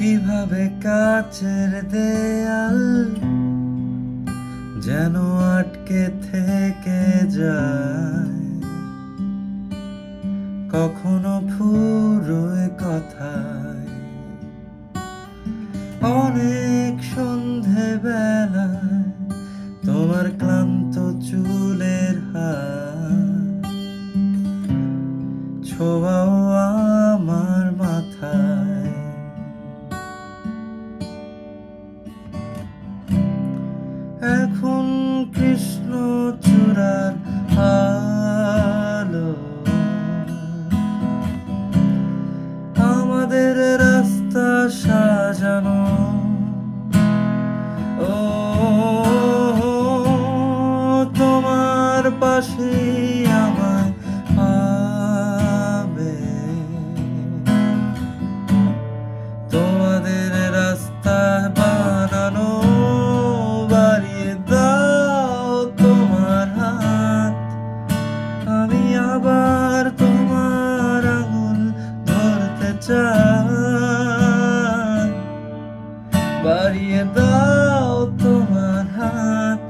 কিভাবে কাচের দেয়াল যেন আটকে থেকে যায়, কখনো ফুরোয় কথায়। অনেক সন্ধে বেলায় তোমার ক্লান্ত চুলের হাত ছোঁয়াও আমার মাথায়। এখন কৃষ্ণচূড়ার আলো আমাদের রাস্তা সাজানো। ও তোমার পাশে আমায় পাবে, তোমাদের রাস্তা বানানো। বাড়িয়ে দাও তোমার হাত, আমি আবার তোমার আঙুল ধরতে চাই। বাড়িয়ে দাও তোমার হাত,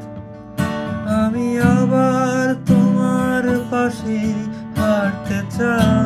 আমি আবার তোমার পাশে হাঁটতে চাই।